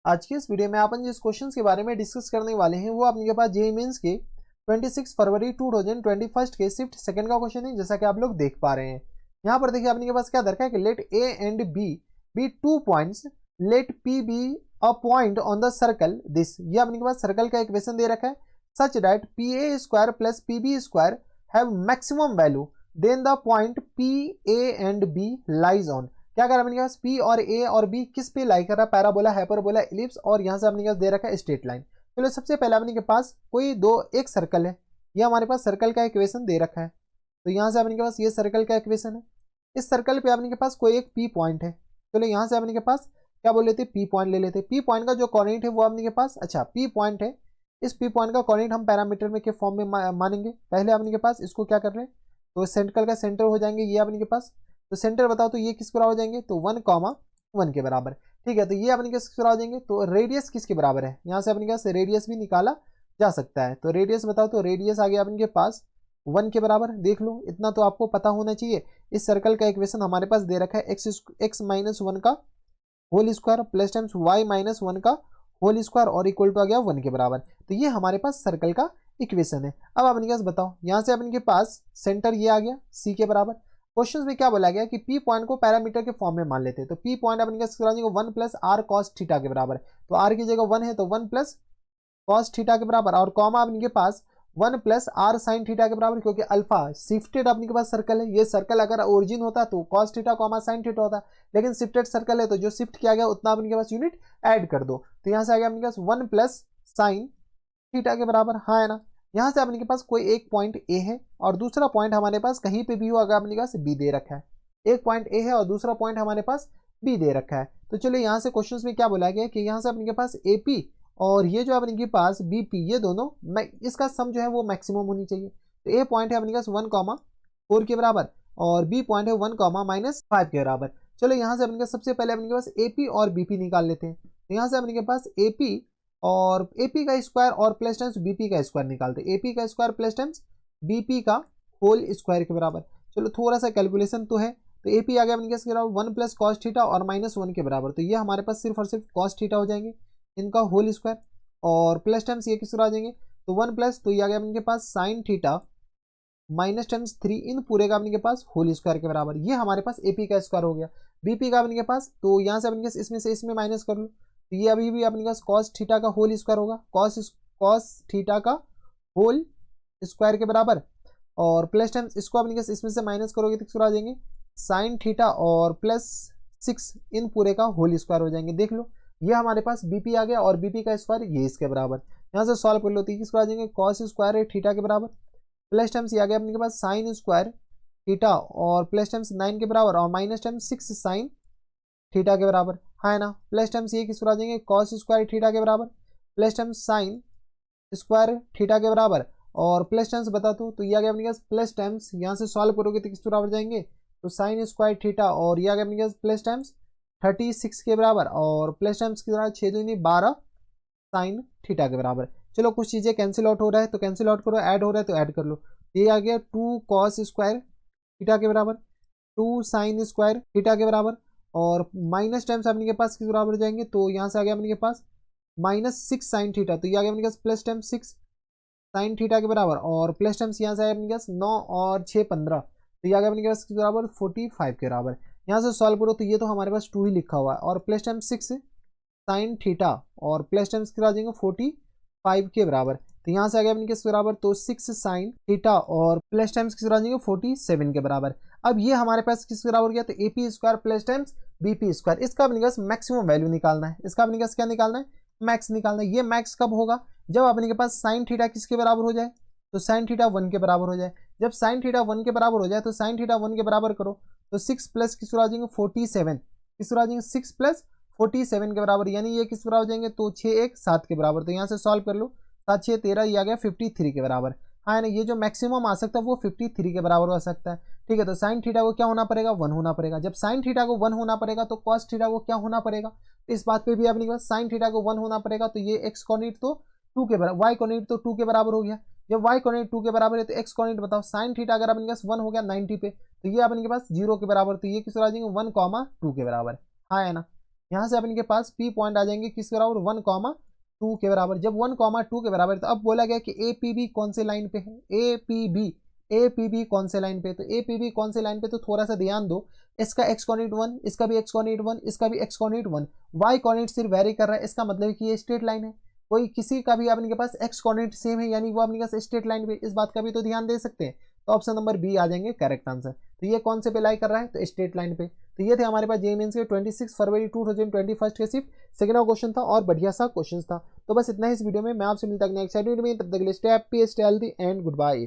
आज के इस वीडियो में अपन जिस क्वेश्चंस के बारे में डिस्कस करने वाले हैं वो अपने के पास जेईई मेंस के 26 फरवरी 2021 के शिफ्ट सेकंड का क्वेश्चन है, जैसा कि आप लोग देख पा रहे हैं। यहाँ पर देखिए अपने के पास क्या दरकार है कि let A and B be 2 points, let P be a point on the circle this. ये अपने के पास सर्कल का इक्वेशन दे रखा है such that P A square plus P B square have maximum value then the point P A and B lies on. क्या कर रहा है अपने पास P और A और B किस पे लाई कर रहा है, पैराबोला, हाइपरबोला, इलिप्स, और यहाँ से अपने पास दे रखा है स्ट्रेट लाइन। चलो सबसे पहले अपने के पास कोई एक सर्कल है, ये हमारे पास सर्कल का इक्वेशन दे रखा है। तो यहाँ से अपने के पास ये सर्कल का इक्वेशन है। इस सर्कल पे अपने के पास कोई एक P पॉइंट है। चलो यहाँ से अपने के पास क्या बोल लेते, P पॉइंट ले लेते। P पॉइंट का जो कोऑर्डिनेट है वो अपने के पास, अच्छा P पॉइंट है, इस P पॉइंट का कोऑर्डिनेट हम पैरामीटर में के फॉर्म में मानेंगे। पहले अपने के पास इसको क्या कर रहे हैं, तो सर्कल का सेंटर हो जाएंगे ये अपने के पास। तो सेंटर बताओ तो ये किस बराबर हो जाएंगे, तो 1,1 के बराबर। ठीक है, तो ये अपने किस बराबर हो जाएंगे, तो रेडियस किसके बराबर है, यहाँ से अपने पास रेडियस भी निकाला जा सकता है। तो रेडियस बताओ, तो रेडियस आ गया अपने पास 1 के बराबर। देख लो, इतना तो आपको पता होना चाहिए। इस सर्कल का इक्वेशन हमारे पास दे रखा है x माइनस 1 का whole square plus times y minus 1 का होल स्क्वायर और इक्वल टू आ गया 1 के बराबर। तो ये हमारे पास सर्कल का इक्वेशन है। अब अपने पास बताओ, यहाँ से अपने के पास सेंटर ये आ गया c के बराबर। क्वेश्चन में क्या बोला गया कि P पॉइंट को पैरामीटर के फॉर्म में मान लेते हैं। तो P पॉइंट अपने पास 1 प्लस आर कॉस थीटा के बराबर। तो r की जगह 1 है तो 1 प्लस कॉस थीटा के बराबर, और कॉमा अपने के पास 1 प्लस आर साइन थीटा के बराबर, क्योंकि अल्फा शिफ्टेड अपने के पास सर्कल है। ये सर्कल अगर ओरिजिन होता तो cos theta comma sine theta होता, लेकिन शिफ्टेड सर्कल है तो जो शिफ्ट किया गया उतना अपने के पास यूनिट ऐड कर दो। तो यहाँ से आ गया अपने पास 1 प्लस साइन थीटा के बराबर, हाँ है ना। यहाँ से अपने के पास कोई एक पॉइंट ए है और दूसरा पॉइंट हमारे पास कहीं पे भी हो, अगर अपने पास बी दे रखा है। एक पॉइंट ए है और दूसरा पॉइंट हमारे पास बी दे रखा है। तो चलो यहाँ से क्वेश्चंस में क्या बोला गया कि यहाँ से अपने के पास एपी और ये जो अपने के पास बीपी, ये दोनों इसका सम जो है वो मैक्सिमम होनी चाहिए। तो ए पॉइंट है अपने पास 1,4 के बराबर और बी पॉइंट है 1,-5 के बराबर। चलो यहाँ से अपने सबसे पहले अपने के पास एपी और बीपी निकाल लेते हैं। तो यहाँ से अपने के पास एपी और एपी का स्क्वायर और प्लस टाइम्स बीपी का स्क्वायर निकालते हैं। एपी का स्क्वायर प्लस टाइम्स बीपी का होल स्क्वायर के बराबर। चलो थोड़ा सा कैलकुलेशन तो है। तो एपी आ गया अपने के बराबर 1 प्लस कॉस थीटा और -1 के बराबर। तो ये हमारे पास सिर्फ और सिर्फ कॉस थीटा हो जाएंगे, इनका होल स्क्वायर, और प्लस टाइम्स ये किस तरह आ जाएंगे, तो 1 प्लस, तो ये आ गया अपने पास साइन थीटा माइनस टाइम्स 3 इन पूरे का अपने के पास होल स्क्वायर के बराबर। ये हमारे पास एपी का स्क्वायर हो गया। बीपी का अपने के पास, तो यहाँ से अपने पास इसमें से इसमें माइनस कर लो, तो ये अभी भी अपने पास कॉस थीटा का होल स्क्वायर होगा, कॉस थीटा का होल स्क्वायर के बराबर, और प्लस टाइम्स इसको अपने पास इसमें से माइनस करोगे तो किस आ जाएंगे, साइन थीटा और प्लस 6 इन पूरे का होल स्क्वायर हो जाएंगे। देख लो, ये हमारे पास बीपी आ गया और बीपी का स्क्वायर ये इसके बराबर। यहाँ से सॉल्व कर लो तो किस आ जाएंगे, कॉस स्क्वायर है थीटा के बराबर, प्लस टाइम्स ये आ गया अपने के पास साइन स्क्वायर थीटा और प्लस टाइम्स 9 के बराबर, और माइनस टाइम्स 6 साइन थीटा के बराबर, हाँ है ना। प्लस टाइम्स ये किस पर आ जाएंगे, कॉस स्क्वायर थीटा के बराबर plus times sine square theta के बराबर, और प्लस टाइम्स बता दो तो ये आ गया अपने पास प्लस टाइम्स, यहाँ से सॉल्व करोगे तो किस बराबर जाएंगे, तो साइन स्क्वायर थीटा, और ये आ गया अपने पास प्लस टाइम्स 36 के बराबर, और प्लस टाइम्स की तरह 6 दूनी 12 साइन थीटा के बराबर। चलो कुछ चीज़ें कैंसिल आउट हो रहा है तो कैंसिल आउट करो, ऐड हो रहा है तो ऐड कर लो। ये आ गया 2 कॉस स्क्वायर थीटा के बराबर 2 साइन स्क्वायर थीटा के बराबर, और माइनस टाइम्स अपने के पास किस बराबर जाएंगे, तो यहाँ से आ गया अपने के पास -6 साइन थीटा, तो ये आ गया अपने पास प्लस टाइम्स 6 साइन थीटा के बराबर, और प्लस टाइम्स यहाँ से आया अपने पास 9 और 6 15, तो ये आ गया अपने पास किस बराबर 45 के बराबर। यहाँ से सॉल्व करो तो ये तो हमारे पास 2 ही लिखा हुआ है, और प्लस टाइम्स 6 साइन थीटा और प्लस टाइम्स कितना आ जाएंगे 45 के बराबर। तो यहाँ से आ गया अपने किस बराबर, तो 6 साइन थीटा और प्लस टाइम्स किस आ जाएंगे 47 के बराबर। अब ये हमारे पास किस बराबर गया, तो AP square plus times BP square, इसका अपने पास मैक्सिमम वैल्यू निकालना है, इसका अपने पास क्या निकालना है, मैक्स निकालना है। ये मैक्स कब होगा, जब अपने के पास साइन थीटा किसके बराबर हो जाए, तो साइन थीटा 1 के बराबर हो जाए। जब साइन थीटा 1 के बराबर हो जाए तो साइन थीटा 1 के बराबर करो, तो 6 प्लस किस आ जाएंगे 47, किस आ जाएंगे 6 प्लस 47 के बराबर, यानी ये किस बराबर हो जाएंगे, तो 6 1 7 के बराबर। तो यहाँ से सॉल्व कर लो, 7 6 13, ये आ गया 53 के बराबर, हाँ ना। ये जो मैक्सिमम आ सकता है वो 53 के बराबर हो सकता है। ठीक है, तो साइन थीटा को क्या होना पड़ेगा, 1 होना पड़ेगा। जब साइन थीटा को 1 होना पड़ेगा तो कॉस थीटा को क्या होना पड़ेगा, इस बात पे भी अपने पास साइन थीटा को 1 होना पड़ेगा। तो ये एक्स कोऑर्डिनेट तो 2 के बराबर, वाई कोऑर्डिनेट तो 2 के बराबर हो गया। जब वाई कोऑर्डिनेट 2 के बराबर है तो एक्स कोऑर्डिनेट बताओ, साइन थीटा अगर अपने पास 1 हो गया 90 पे, तो ये अपने के पास 0 के बराबर, तो ये किस आ जाएंगे 1,2 के बराबर, हाँ है ना। यहाँ से अपन के पास P पॉइंट आ जाएंगे किस बराबर 1,2 के बराबर। जब 1,2 के बराबर तो अब बोला गया कि APB कौन से लाइन पे है, APB कौन से लाइन पे, तो APB कौन से लाइन पे, तो थोड़ा सा ध्यान दो, इसका x कोऑर्डिनेट 1, इसका भी x कोऑर्डिनेट 1, इसका भी x कोऑर्डिनेट 1, y कोऑर्डिनेट सिर्फ वेरी कर रहा है, इसका मतलब है कि ये स्ट्रेट लाइन है। कोई किसी का भी आपके पास x कोऑर्डिनेट सेम है यानी वो अपने पास स्ट्रेट लाइन पे, इस बात का भी तो ध्यान दे सकते हैं। तो ऑप्शन नंबर बी आ जाएंगे करेक्ट आंसर। तो ये कौन से पे लाई कर रहा है, तो स्ट्रेट लाइन पे। तो ये थे हमारे पास जेईई मेंस के 26 फरवरी 2021 के सिर्फ सेकंड क्वेश्चन था और बढ़िया सा क्वेश्चन था। तो बस इतना ही इस वीडियो में, मैं आपसे मिलता हूं नेक्स्ट वीडियो में, तब तक के लिए stay happy, stay healthy and good bye.